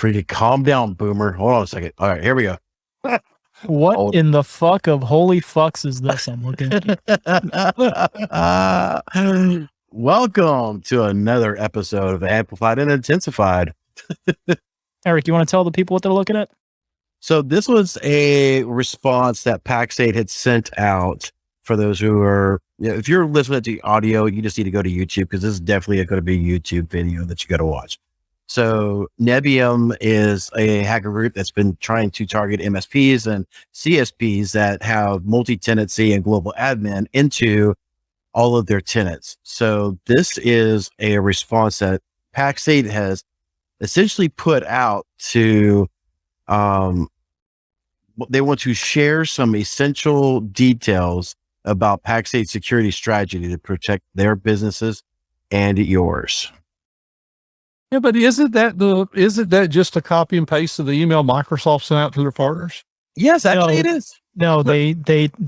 Freaking calm down, boomer. Hold on a second. All right, here we go. What in the fuck of holy fucks is this I'm looking at? Welcome to another episode of Amplified and Intensified. Eric, you want to tell the people what they're looking at? So this was a response that Pax8 had sent out for those who are, if you're listening to audio, you just need to go to YouTube because this is definitely going to be a YouTube video that you got to watch. So Nebium is a hacker group that's been trying to target MSPs and CSPs that have multi-tenancy and global admin into all of their tenants. So this is a response that Pax8 has essentially put out to, they want to share some essential details about Pax8 security strategy to protect their businesses and yours. Yeah, but isn't that just a copy and paste of the email Microsoft sent out to their partners? Yes, actually it is. No, they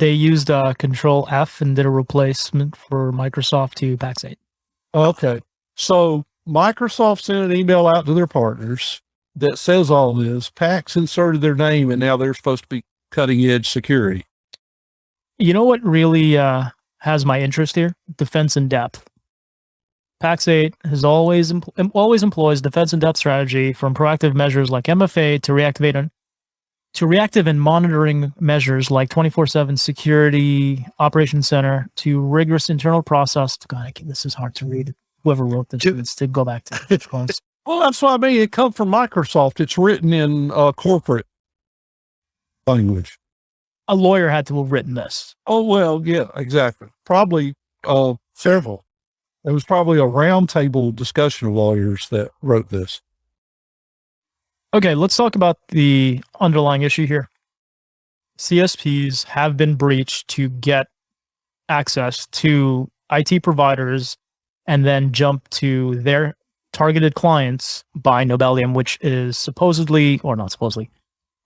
used Control F and did a replacement for Microsoft to Pax8. Okay. So Microsoft sent an email out to their partners that says all this. Pax inserted their name and now they're supposed to be cutting edge security. You know what really has my interest here? Defense in depth. Pax8 has always employs defense in depth strategy, from proactive measures like MFA to reactive and monitoring measures like 24/7 security operations center to rigorous internal process. God, this is hard to read. Whoever wrote this needs to go back to it. Well, that's what I mean. It comes from Microsoft. It's written in corporate language. A lawyer had to have written this. Oh, well, yeah, exactly. Probably several. It was probably a roundtable discussion of lawyers that wrote this. Okay, let's talk about the underlying issue here. CSPs have been breached to get access to IT providers and then jump to their targeted clients by Nobelium, which is supposedly, or not supposedly,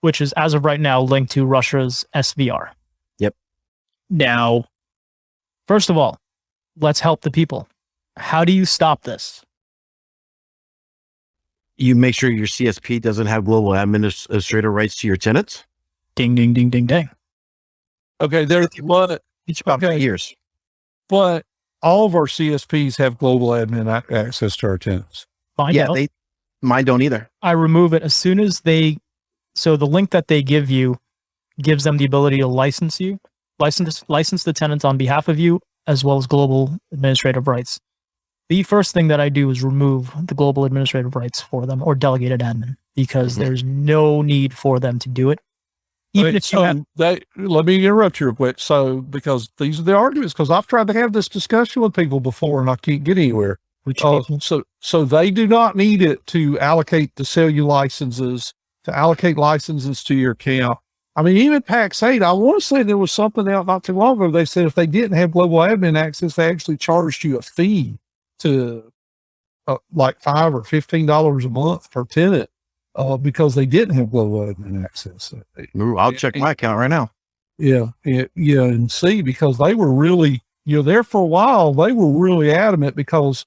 which is as of right now linked to Russia's SVR. Yep. Now, first of all, let's help the people. How do you stop this? You make sure your CSP doesn't have global administrator rights to your tenants. Ding, ding, ding, ding, ding. Okay, It's about 5 years. But all of our CSPs have global admin access to our tenants. Mine don't either. I remove it as soon as so the link that they give you gives them the ability to license the tenants on behalf of you, as well as global administrative rights. The first thing that I do is remove the global administrative rights for them, or delegated admin, because there's no need for them to do it. Let me interrupt you real quick. So, because these are the arguments, because I've tried to have this discussion with people before and I can't get anywhere. So they do not need it to allocate, to sell you licenses, to allocate licenses to your account. I mean, even Pax8, I want to say there was something out not too long ago. They said if they didn't have global admin access, they actually charged you a fee to like $5 or $15 a month per tenant because they didn't have global admin access. Ooh, I'll check my account right now. Yeah, and see, because they were really, there for a while, they were really adamant because,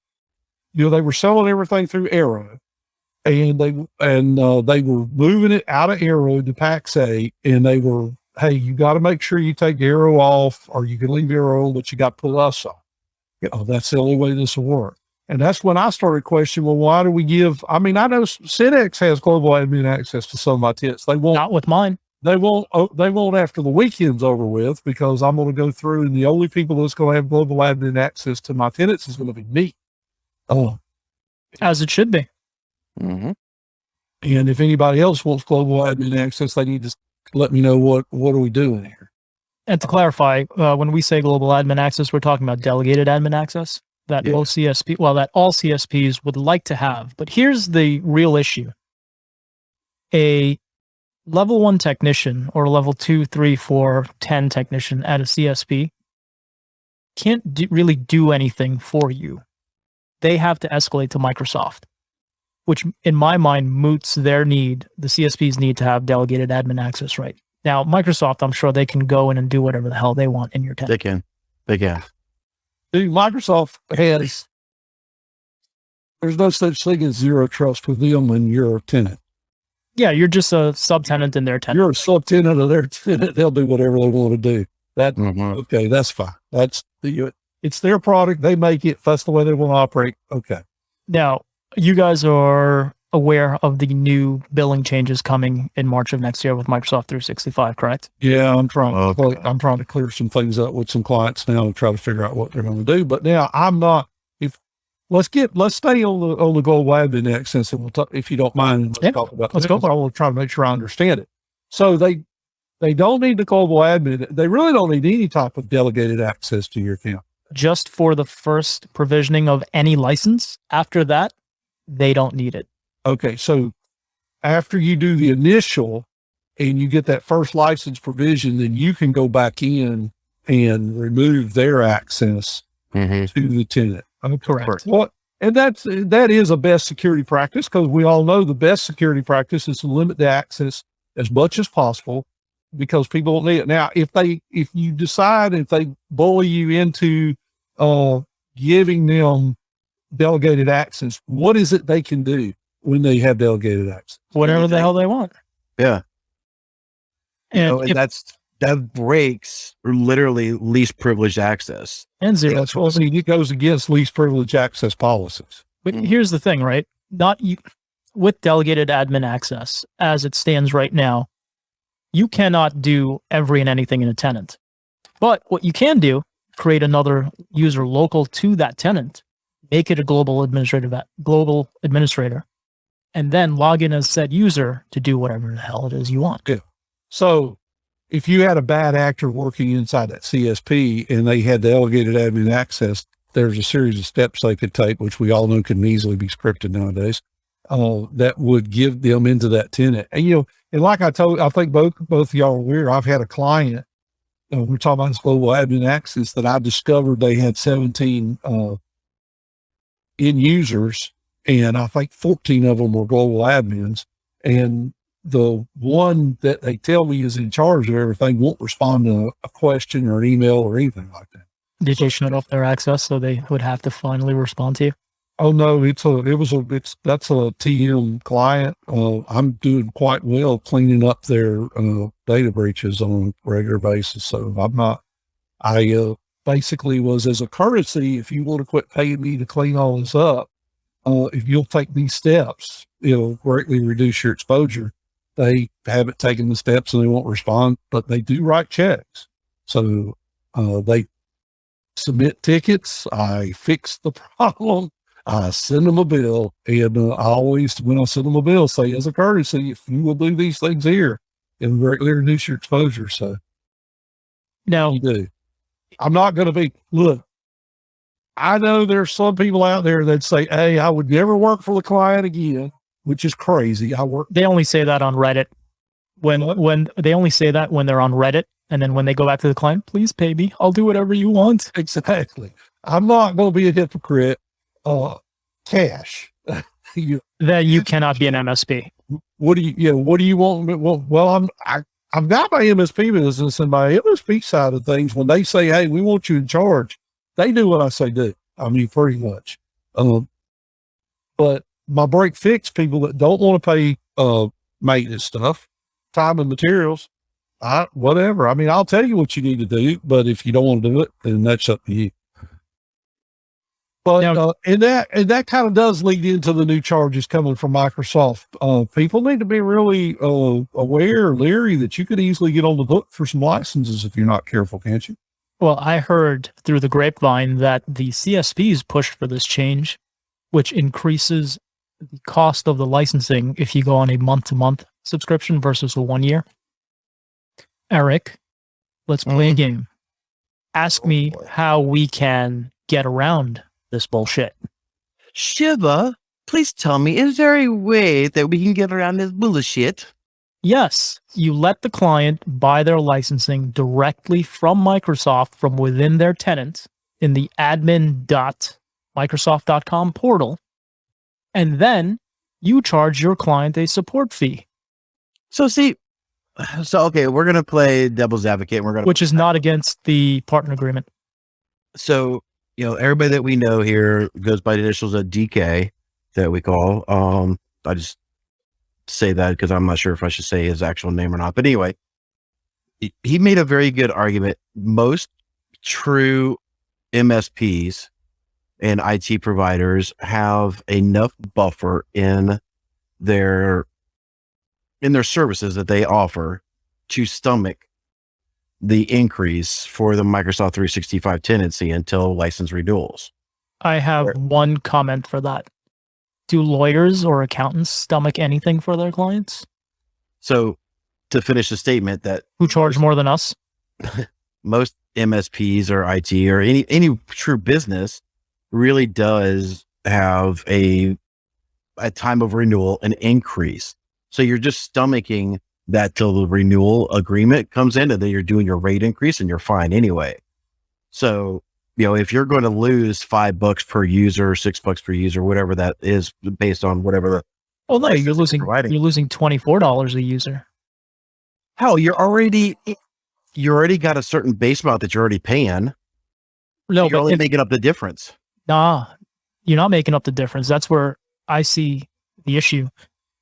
they were selling everything through Arrow. And they were moving it out of Arrow to Pax8, and they were, hey, you got to make sure you take Arrow off, or you can leave Arrow, but you got to put us on. That's the only way this will work. And that's when I started questioning, well, why do we give? I mean, I know Cinex has global admin access to some of my tenants. They won't. Not with mine. They won't after the weekend's over with, because I'm going to go through, and the only people that's going to have global admin access to my tenants is going to be me. As it should be. Mm-hmm. And if anybody else wants global admin access, they need to let me know what are we doing here. And to clarify, when we say global admin access, we're talking about delegated admin access that that all CSPs would like to have. But here's the real issue. A level 1 technician or level 2, 3, 4, 10 technician at a CSP can't really do anything for you. They have to escalate to Microsoft, which in my mind moots their need, the CSP's need to have delegated admin access, right? Now, Microsoft, I'm sure they can go in and do whatever the hell they want in your tenant. They can. Dude, Microsoft there's no such thing as zero trust with them when you're a tenant. Yeah, you're just a subtenant in their tenant. You're a subtenant of their tenant. They'll do whatever they want to do. Mhm. Okay, that's fine. It's their product. They make it. If that's the way they want to operate. Okay. Now, you guys are aware of the new billing changes coming in March of next year with Microsoft 365, correct? Yeah, I'm trying Okay. to clear some things up with some clients now and try to figure out what they're going to do. But now I'm not. Let's stay on the global admin access, and we'll talk, if you don't mind. Let's talk about. Let's go. I want to try to make sure I understand it. So they don't need the global admin. They really don't need any type of delegated access to your account. Just for the first provisioning of any license. After that, they don't need it. Okay, so after you do the initial and you get that first license provision, then you can go back in and remove their access Mhm. to the tenant. Correct. Well, and that is a best security practice, because we all know the best security practice is to limit the access as much as possible, because people don't need it. Now, if they bully you into giving them delegated access, what is it they can do when they have delegated access? Whatever the hell they want. Yeah. And That breaks literally least privileged access. and zero. That's what I mean. It goes against least privilege access policies. But here's the thing, right? Not you with delegated admin access as it stands right now, you cannot do every and anything in a tenant. But what you can do, create another user local to that tenant, make it a global administrator, and then log in as said user to do whatever the hell it is you want. Yeah. So if you had a bad actor working inside that CSP and they had delegated admin access, there's a series of steps they could take, which we all know can easily be scripted nowadays, that would give them into that tenant. And, and like I think both of y'all are aware, I've had a client, we're talking about this global admin access, that I discovered they had 17 end users, and I think 14 of them were global admins. And the one that they tell me is in charge of everything won't respond to a question or an email or anything like that. Did they shut off their access so they would have to finally respond to you? Oh no, that's a TM client. I'm doing quite well cleaning up their data breaches on a regular basis. So I basically was, as a courtesy, if you want to quit paying me to clean all this up, if you'll take these steps, it'll greatly reduce your exposure. They haven't taken the steps and they won't respond, but they do write checks. So they submit tickets. I fix the problem. I send them a bill. And I always, when I send them a bill, say, as a courtesy, if you will do these things here, it'll greatly reduce your exposure. So now, you do. I'm not going to look, I know there's some people out there that say, hey, I would never work for the client again, which is crazy. They only say that on Reddit. When they only say that when they're on Reddit, and then when they go back to the client, please pay me. I'll do whatever you want. Exactly. I'm not going to be a hypocrite. Cash. That you cannot be an MSP. What do you want? Well, I've got my MSP business, and my MSP side of things, when they say, hey, we want you in charge, they do what I say do. I mean, pretty much. But my break fix people that don't want to pay maintenance stuff, time and materials, whatever. I mean, I'll tell you what you need to do, but if you don't want to do it, then that's up to you. But and that kind of does lead into the new charges coming from Microsoft. People need to be really aware, leery, that you could easily get on the hook for some licenses if you're not careful, can't you? Well, I heard through the grapevine that the CSPs pushed for this change, which increases the cost of the licensing if you go on a month-to-month subscription versus a 1 year. Eric, let's play a game. Ask me how we can get around this bullshit. Shiva, please tell me, is there a way that we can get around this bullshit? Yes, you let the client buy their licensing directly from Microsoft from within their tenant in the admin.microsoft.com portal, and then you charge your client a support fee. So okay, we're going to play devil's advocate. Which is not against the partner agreement. So, everybody that we know here goes by the initials of DK that we call, I just say that because I'm not sure if I should say his actual name or not. But anyway, he made a very good argument. Most true MSPs and IT providers have enough buffer in their services that they offer to stomach the increase for the Microsoft 365 tenancy until license renewals. I have one comment for that. Do lawyers or accountants stomach anything for their clients? So to finish the statement that who charge more than us? Most MSPs or IT or any true business really does have a time of renewal, an increase. So you're just stomaching that till the renewal agreement comes in, and then you're doing your rate increase and you're fine anyway. So, if you're going to lose $5 per user, $6 per user, whatever that is based on whatever. No, you're losing $24 a user. Hell, you already got a certain base amount that you're already paying. No, you're only making up the difference. Nah, you're not making up the difference. That's where I see the issue.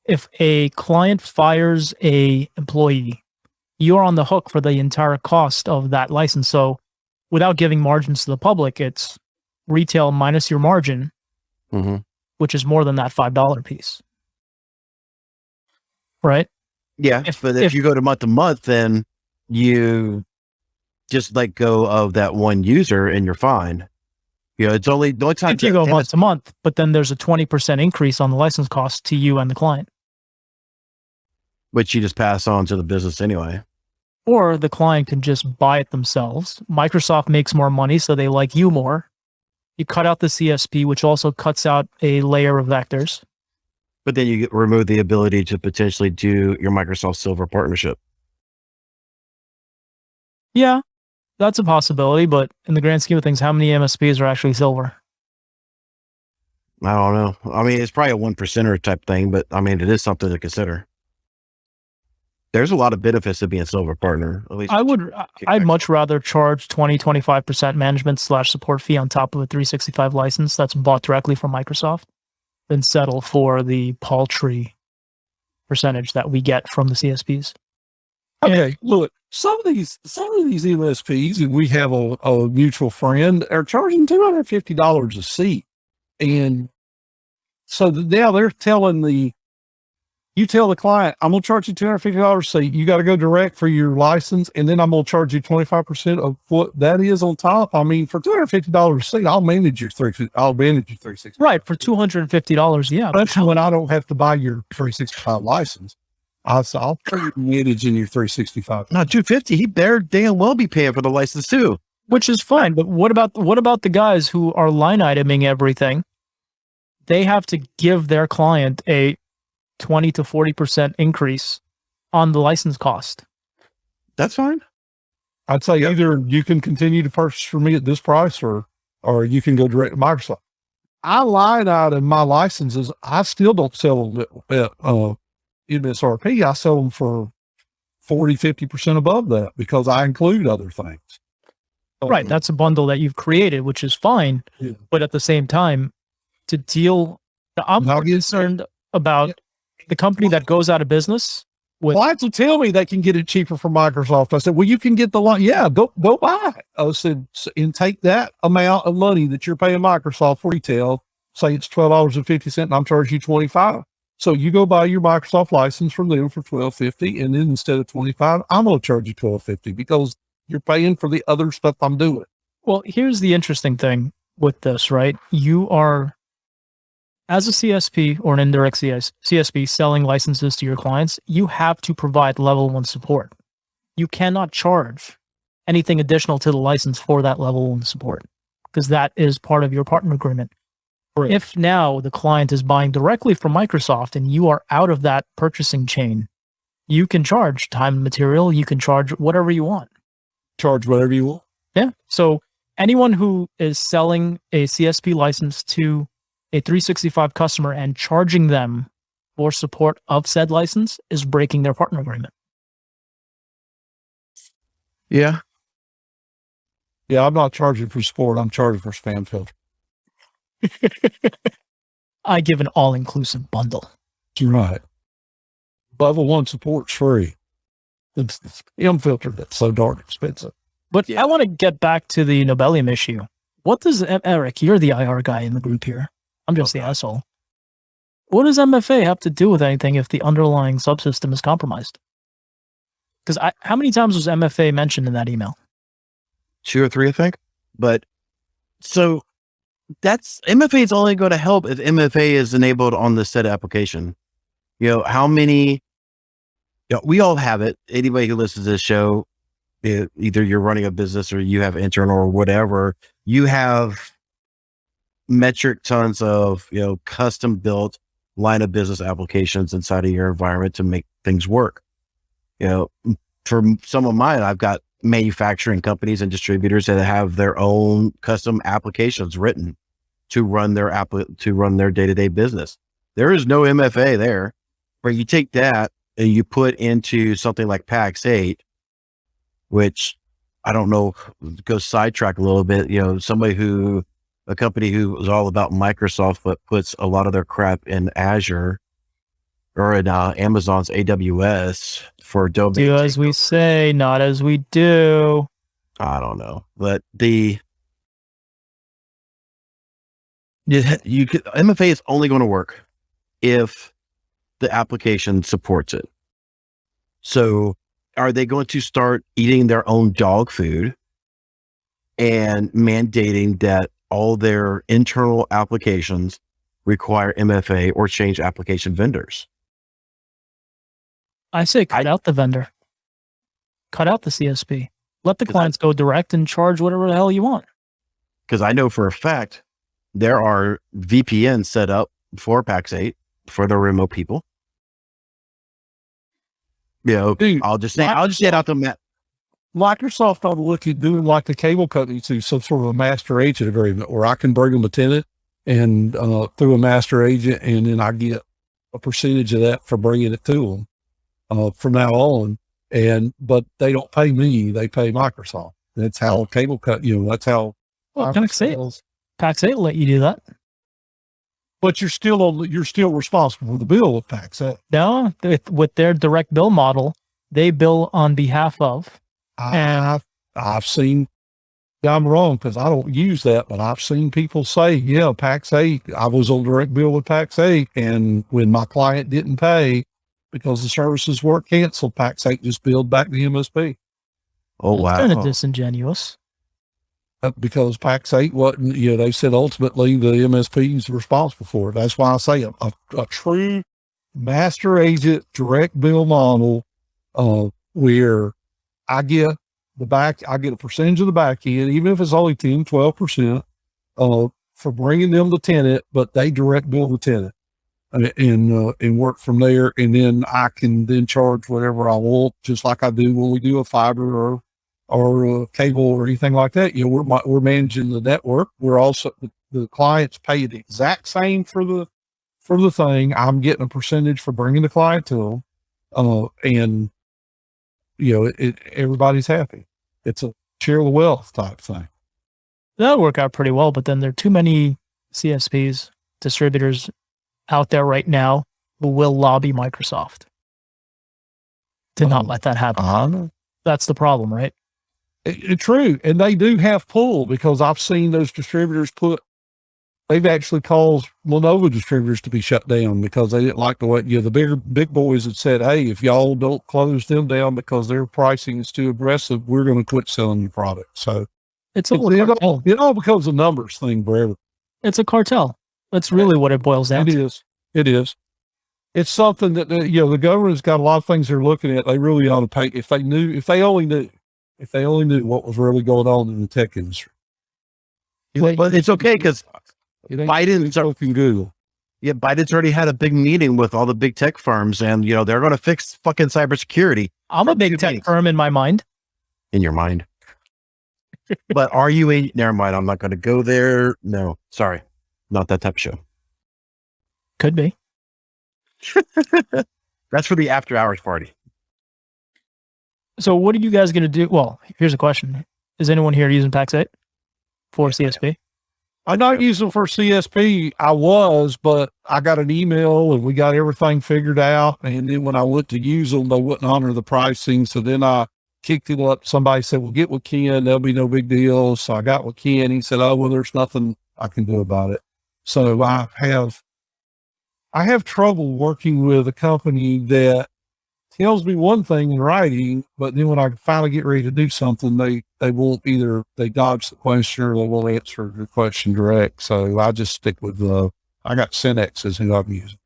If a client fires a employee, you're on the hook for the entire cost of that license. So without giving margins to the public, it's retail minus your margin, which is more than that $5 piece. Right? Yeah. If you go to month, then you just let go of that one user and you're fine. It's only the only time if you go month to month, but then there's a 20% increase on the license cost to you and the client. Which you just pass on to the business anyway. Or the client can just buy it themselves. Microsoft makes more money, so they like you more. You cut out the CSP, which also cuts out a layer of vectors. But then you remove the ability to potentially do your Microsoft Silver partnership. Yeah, that's a possibility, but in the grand scheme of things, how many MSPs are actually Silver? I don't know. I mean, it's probably a 1%er type thing, but I mean, it is something to consider. There's a lot of benefits to being a Silver partner. At least I'd much rather charge 20-25% management / support fee on top of a 365 license that's bought directly from Microsoft than settle for the paltry percentage that we get from the CSPs. Okay, look, some of these MSPs, and we have a mutual friend, are charging $250 a seat. And so now they're telling you tell the client, I'm going to charge you $250 a seat. You got to go direct for your license. And then I'm going to charge you 25% of what that is on top. I mean, for $250 a seat, I'll manage your 360. Right. For $250. Yeah. That's when I don't have to buy your 365 license. I'll manage in your 365. No, $250. He better damn well be paying for the license too. Which is fine. But what about the guys who are line iteming everything? They have to give their client a 20 to 40% increase on the license cost. That's fine. I'd say either you can continue to purchase from me at this price or you can go direct to Microsoft. I line item my licenses. I still don't sell them at MSRP. I sell them for 40-50% above that because I include other things. Right. That's a bundle that you've created, which is fine. Yeah. But at the same time, I'm more concerned about the company that goes out of business. Clients will tell me they can get it cheaper from Microsoft. I said, well, you can get the line. Yeah, go buy it. I said, and take that amount of money that you're paying Microsoft for retail. Say it's $12.50 and I'm charging you $25. So you go buy your Microsoft license from them for $12.50. And then instead of $25, I'm going to charge you $12.50 because you're paying for the other stuff I'm doing. Well, here's the interesting thing with this, right? You are, as a CSP or an indirect CSP selling licenses to your clients, you have to provide level 1 support. You cannot charge anything additional to the license for that level 1 support because that is part of your partner agreement. Right. If now the client is buying directly from Microsoft and you are out of that purchasing chain, you can charge time and material. You can charge whatever you want. Charge whatever you want. Yeah. So anyone who is selling a CSP license to a 365 customer and charging them for support of said license is breaking their partner agreement. Yeah. Yeah, I'm not charging for support. I'm charging for spam filter. I give an all-inclusive bundle. Right. Level 1 support's free. It's Encrypt that's so darn expensive. But I want to get back to the Nobelium issue. What does Eric? You're the IR guy in the group here. I'm just the asshole. What does MFA have to do with anything if the underlying subsystem is compromised? Because how many times was MFA mentioned in that email? 2 or 3, I think. But so that's MFA is only going to help if MFA is enabled on the said application. How many? We all have it. Anybody who listens to this show, either you're running a business or you have internal or whatever, you have metric tons of custom built line of business applications inside of your environment to make things work. For some of mine, I've got manufacturing companies and distributors that have their own custom applications written to run their day-to-day business. There is no MFA there, but you take that and you put into something like PAX8, which I don't know, go sidetrack a little bit. A company who is all about Microsoft, but puts a lot of their crap in Azure or in Amazon's AWS for domain. Do as we say, not as we do. I don't know, but MFA is only going to work if the application supports it. So are they going to start eating their own dog food and mandating that all their internal applications require MFA or change application vendors? I say cut out the vendor. Cut out the CSP. Let the clients go direct and charge whatever the hell you want. Because I know for a fact there are VPNs set up for PAX8 for the remote people. Dude, I'll just get out the map. Microsoft ought to look at doing like the cable company to some sort of a master agent agreement where I can bring them a tenant and through a master agent, and then I get a percentage of that for bringing it to them from now on. But they don't pay me; they pay Microsoft. That's how cable cut. That's how. Well, PAX8 will let you do that. But you're still responsible for the bill with PAX8. No, with their direct bill model, they bill on behalf of. I've seen, I'm wrong because I don't use that, but I've seen people say, PAX8, I was on direct bill with PAX8, and when my client didn't pay because the services weren't canceled, PAX8 just billed back the MSP. Oh, wow. That's kind of disingenuous. Because PAX8 wasn't, they said ultimately the MSP is responsible for it. That's why I say a true master agent direct bill model where I get a percentage of the back end, even if it's only 10, 12%, for bringing them the tenant, but they direct bill the tenant and work from there. And then I can then charge whatever I want, just like I do when we do a fiber or a cable or anything like that. We're managing the network. We're also, the clients pay the exact same for the thing. I'm getting a percentage for bringing the client to them. And everybody's happy. It's a share the wealth type thing. That'll work out pretty well, but then there are too many CSPs, distributors out there right now who will lobby Microsoft to not let that happen. That's the problem, right? True. And they do have pull, because I've seen those distributors they've actually caused Lenovo distributors to be shut down because they didn't like the way, the big boys had said, hey, if y'all don't close them down because their pricing is too aggressive, we're going to quit selling your product. So it all becomes a numbers thing forever. It's a cartel. That's really what it boils down to. It is. It's something that, the government's got a lot of things they're looking at. They really ought to pay, if they only knew what was really going on in the tech industry. But it's okay because Biden's looking Google. Yeah, Biden's already had a big meeting with all the big tech firms, and they're going to fix fucking cybersecurity. I'm a big tech firm in my mind. In your mind. But are you never mind, I'm not going to go there. No, sorry. Not that type of show. Could be. That's for the after hours party. So what are you guys going to do? Well, here's a question. Is anyone here using PAX8 for CSP? I'm not using for CSP. I was, but I got an email and we got everything figured out. And then when I went to use them, they wouldn't honor the pricing. So then I kicked it up. Somebody said, well, get with Ken. There'll be no big deal. So I got with Ken. He said, oh, well, there's nothing I can do about it. So I have trouble working with a company that tells me one thing in writing, but then when I finally get ready to do something, they won't either, they dodge the question or they won't answer the question direct. So I just stick with I got Synex is who I'm using.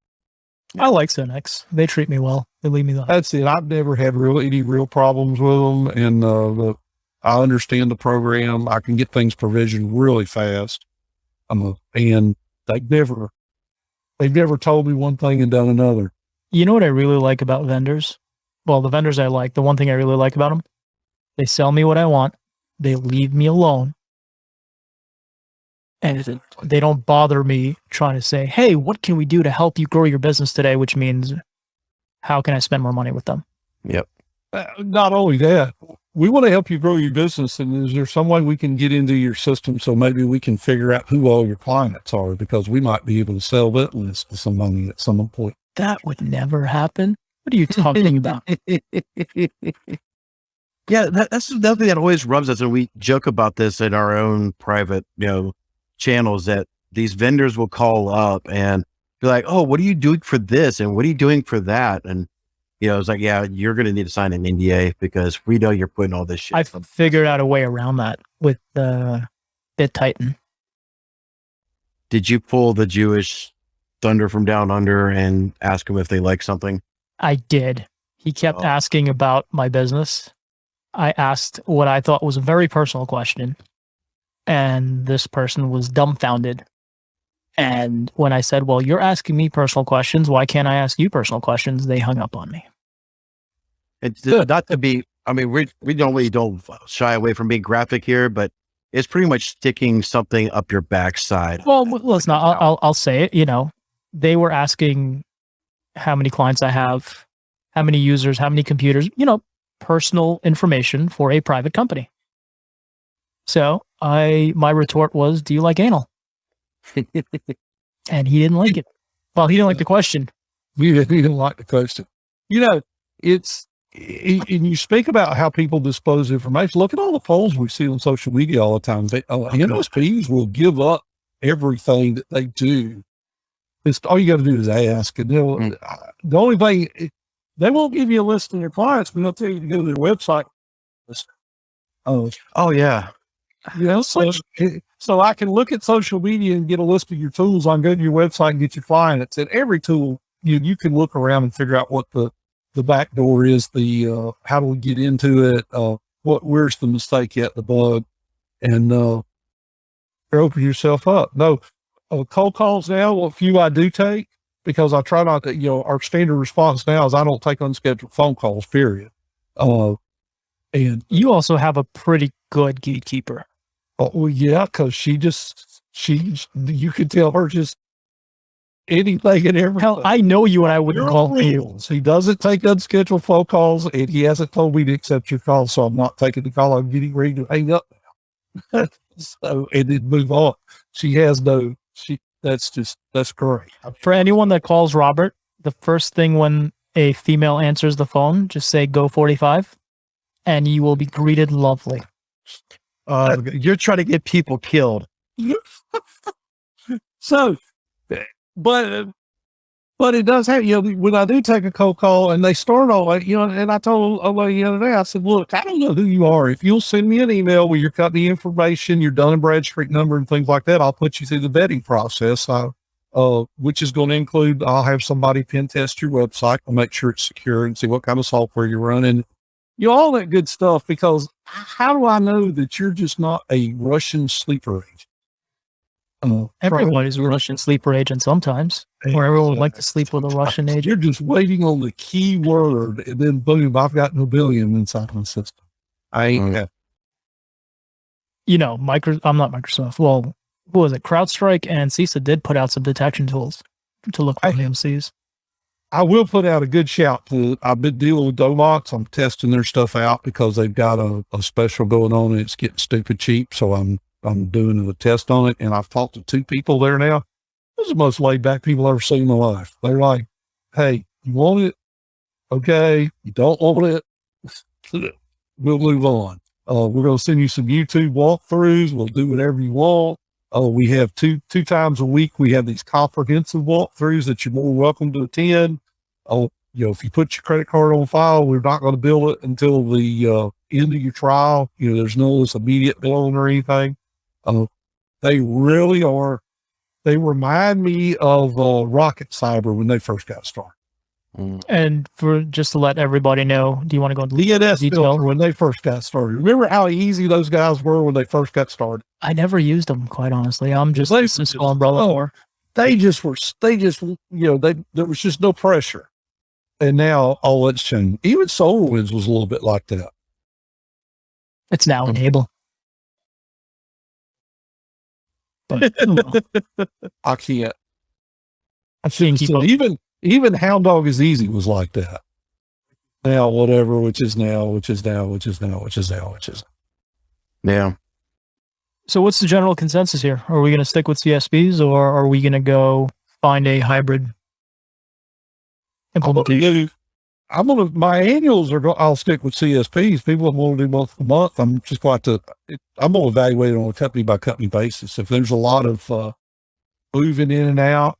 I like Synex. They treat me well. They leave me alone. That's it. I've never had any real problems with them. And I understand the program. I can get things provisioned really fast. And they've never told me one thing and done another. You know what I really like about vendors? Well, the vendors I like, the one thing I really like about them, they sell me what I want. They leave me alone. And they don't bother me trying to say, hey, what can we do to help you grow your business today? Which means, how can I spend more money with them? Yep. Not only that, we want to help you grow your business. And is there some way we can get into your system so maybe we can figure out who all your clients are, because we might be able to sell that list to somebody at some point. That would never happen. What are you talking about? Yeah, that's another thing that always rubs us, and we joke about this in our own private, channels, that these vendors will call up and be like, "Oh, what are you doing for this? And what are you doing for that?" And it's like, yeah, you're going to need to sign an NDA because we know you're putting all this shit. I've figured out a way around that with BitTitan. Did you pull the Jewish Thunder from Down Under and ask them if they like something? I did. He kept asking about my business. I asked what I thought was a very personal question, and this person was dumbfounded. And when I said, well, you're asking me personal questions, why can't I ask you personal questions? They hung up on me. It's not to be, we normally don't shy away from being graphic here, but it's pretty much sticking something up your backside. Well, let's not, I'll say it, they were asking how many clients I have, how many users, how many computers, personal information for a private company. So my retort was, do you like anal? And he didn't like it. Well, he didn't like the question. He didn't like the question. And you speak about how people disclose information. Look at all the polls we see on social media all the time. MSPs will give up everything that they do. All you got to do is ask. And the only thing, they won't give you a list of your clients, but they'll tell you to go to their website. Oh yeah. So I can look at social media and get a list of your tools. I can go to your website and get your clients. And every tool, you can look around and figure out what the back door is, how do we get into it, where's the mistake at, the bug, and open yourself up. No, cold calls now, a few I do take, because I try not to, our standard response now is I don't take unscheduled phone calls, period. And you also have a pretty good gatekeeper. Oh, well, yeah, because you could tell her just anything and everything. Hell, I know you and I wouldn't call you. He doesn't take unscheduled phone calls, and he hasn't told me to accept your call, so I'm not taking the call. I'm getting ready to hang up now. And then move on. That's great. For anyone that calls Robert, the first thing when a female answers the phone, just say go 45, and you will be greeted lovely. You're trying to get people killed. So, but it does have, when I do take a cold call and they start all that, and I told a lady the other day, I said, look, I don't know who you are. If you'll send me an email with your company information, your Dun & Bradstreet number and things like that, I'll put you through the vetting process, which is going to include, I'll have somebody pen test your website and make sure it's secure and see what kind of software you're running. All that good stuff, because how do I know that you're just not a Russian sleeper agent? Everyone is a Russian sleeper agent sometimes, or everyone would like to sleep with a Russian agent. You're just waiting on the key word, and then boom, I've got no billion inside my system. I ain't got. I'm not Microsoft. Well, what was it? CrowdStrike and CISA did put out some detection tools to look for AMCs. I will put out a good shout to, I've been dealing with Domox. I'm testing their stuff out because they've got a special going on and it's getting stupid cheap. So I'm I'm doing a test on it, and I've talked to 2 people there now. Those are the most laid back people I've ever seen in my life. They're like, hey, you want it? Okay. You don't want it? We'll move on. We're going to send you some YouTube walkthroughs. We'll do whatever you want. We have two times a week. We have these comprehensive walkthroughs that you're more welcome to attend. If you put your credit card on file, we're not going to bill it until the end of your trial. There's no this immediate billing or anything. They really are. They remind me of Rocket Cyber when they first got started. And for just to let everybody know, do you want to go into DNS detail? filter when they first got started. Remember how easy those guys were when they first got started? I never used them, quite honestly. I'm just a Cisco umbrella for. There was just no pressure. And now all that's changed. Even SolarWinds was a little bit like that. It's now enabled. But I can't. I've seen people. Even Hound Dog is Easy was like that. Now, whatever, which is now. Yeah. So what's the general consensus here? Are we going to stick with CSPs, or are we going to go find a hybrid implementation? My annuals I'll stick with CSPs. People want to do month to month. I'm going to evaluate it on a company by company basis. If there's a lot of moving in and out,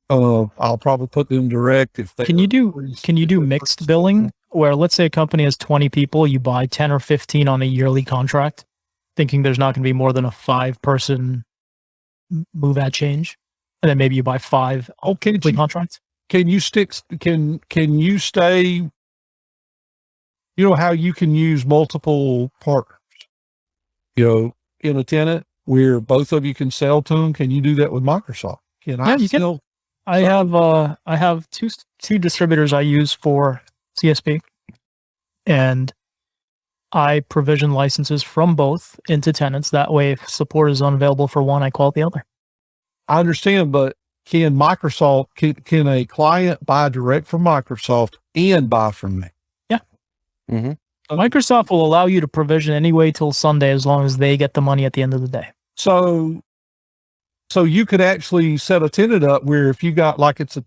I'll probably put them direct. Can you do mixed billing, where let's say a company has 20 people, you buy 10 or 15 on a yearly contract, thinking there's not going to be more than a 5-person move ad change, and then maybe you buy 5 contracts? Can you stay, how you can use multiple partners, in a tenant where both of you can sell to them? Can you do that with Microsoft? You can. I have two distributors I use for CSP, and I provision licenses from both into tenants. That way, if support is unavailable for one, I call it the other. I understand, but can can a client buy direct from Microsoft and buy from me? Yeah. Mm-hmm. Microsoft will allow you to provision anyway till Sunday, as long as they get the money at the end of the day. So you could actually set a tenant up where if you got it's a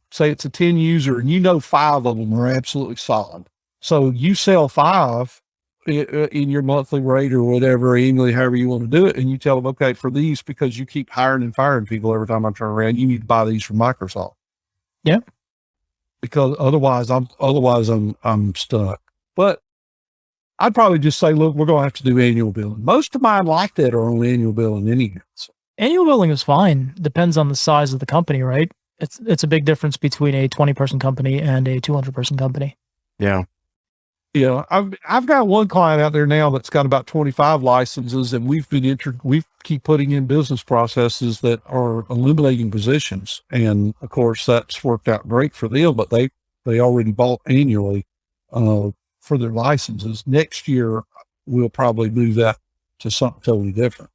10 user and 5 of them are absolutely solid. So you sell 5 in your monthly rate or whatever, annually, however you want to do it. And you tell them, okay, for these, because you keep hiring and firing people every time I turn around, you need to buy these from Microsoft. Yeah. Because otherwise I'm stuck. But I'd probably just say, look, we're going to have to do annual billing. Most of mine like that are on annual billing anyway. So. Annual billing is fine. Depends on the size of the company, right? It's a big difference between a 20-person company and a 200-person company. Yeah. Yeah. I've got one client out there now that's got about 25 licenses, and we keep putting in business processes that are eliminating positions. And of course that's worked out great for them, but they already bought annually, for their licenses. Next year, we'll probably move that to something totally different.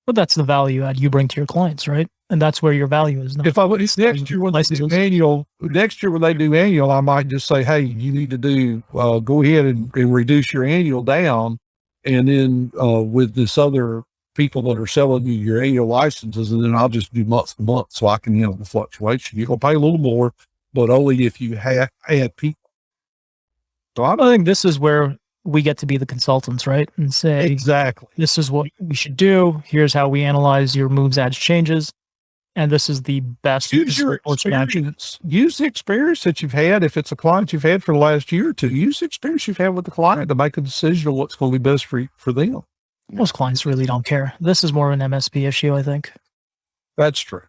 But that's the value add you bring to your clients, right? And that's where your value is. Next year when they do annual, I might just say, hey, you need to go ahead and reduce your annual down. And then with this other people that are selling you your annual licenses, and then I'll just do month to month so I can handle the fluctuation. You're going to pay a little more, but only if you add people. So I think this is where we get to be the consultants, right? And say, exactly, this is what we should do. Here's how we analyze your moves, adds, changes. And this is the best. Use your experience. Use the experience that you've had. If it's a client you've had for the last year or two, use the experience you've had with the client to make a decision on what's going to be best for them. Most clients really don't care. This is more of an MSP issue, I think. That's true.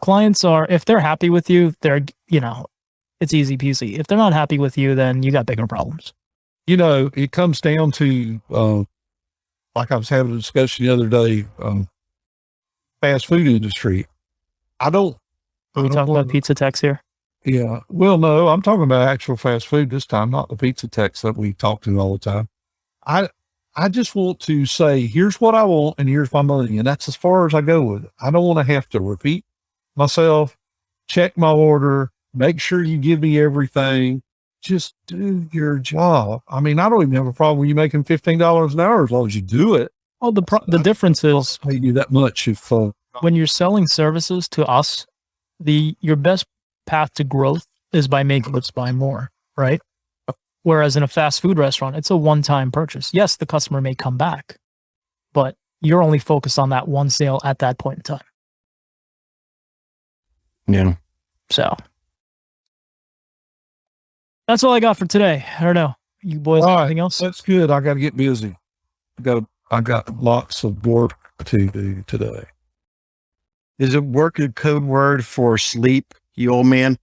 Clients are, if they're happy with you, it's easy peasy. If they're not happy with you, then you got bigger problems. It comes down to, like I was having a discussion the other day, fast food industry. Are we talking about pizza techs here? Yeah. Well, no, I'm talking about actual fast food this time, not the pizza techs that we talk to all the time. I just want to say, here's what I want and here's my money. And that's as far as I go with it. I don't want to have to repeat myself, check my order, make sure you give me everything. Just do your job. I mean, I don't even have a problem with you making $15 an hour as long as you do it. Oh, the difference is pay you that much if when you're selling services to us, your best path to growth is by making us buy more, right? Whereas in a fast food restaurant, it's a one-time purchase. Yes, the customer may come back, but you're only focused on that one sale at that point in time. Yeah. So that's all I got for today. I don't know. You boys, anything else? That's good. I got to get busy. I got lots of work to do today. Is it work a code word for sleep, you old man?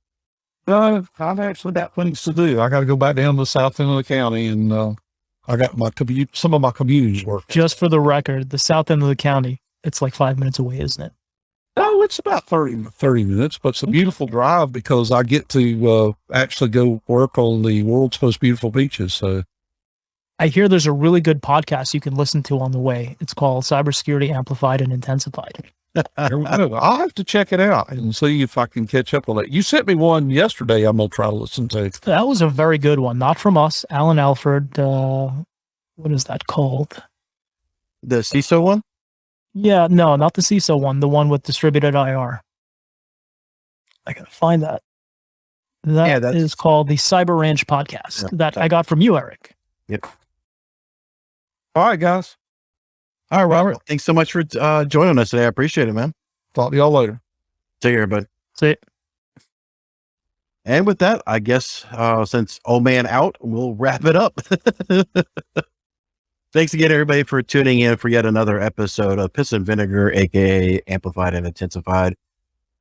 I've actually got things to do. I got to go back down to the south end of the county, and I got some of my community's work. Just for the record, the south end of the county, it's like 5 minutes away, isn't it? Oh, it's about 30 minutes, but it's a beautiful drive because I get to actually go work on the world's most beautiful beaches. So I hear there's a really good podcast you can listen to on the way. It's called Cybersecurity Amplified and Intensified. I'll have to check it out and see if I can catch up on it. You sent me one yesterday. I'm going to try to listen to. That was a very good one. Not from us, Alan Alford. What is that called? The CISO one? Yeah, no, not the CISO one. The one with distributed IR. I gotta find that. That is called the Cyber Ranch podcast that I got from you, Eric. Yep. All right, guys. All right, Robert. Thanks so much for joining us today. I appreciate it, man. Talk to y'all later. Take care, bud. See it. And with that, I guess since old man out, we'll wrap it up. Thanks again, everybody, for tuning in for yet another episode of Piss and Vinegar, aka Amplified and Intensified.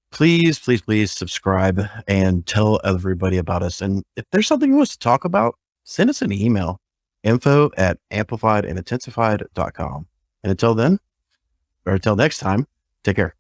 Please, please, please subscribe and tell everybody about us. And if there's something you want us to talk about, send us an email, info@amplifiedandintensified.com. And until then, or until next time, take care.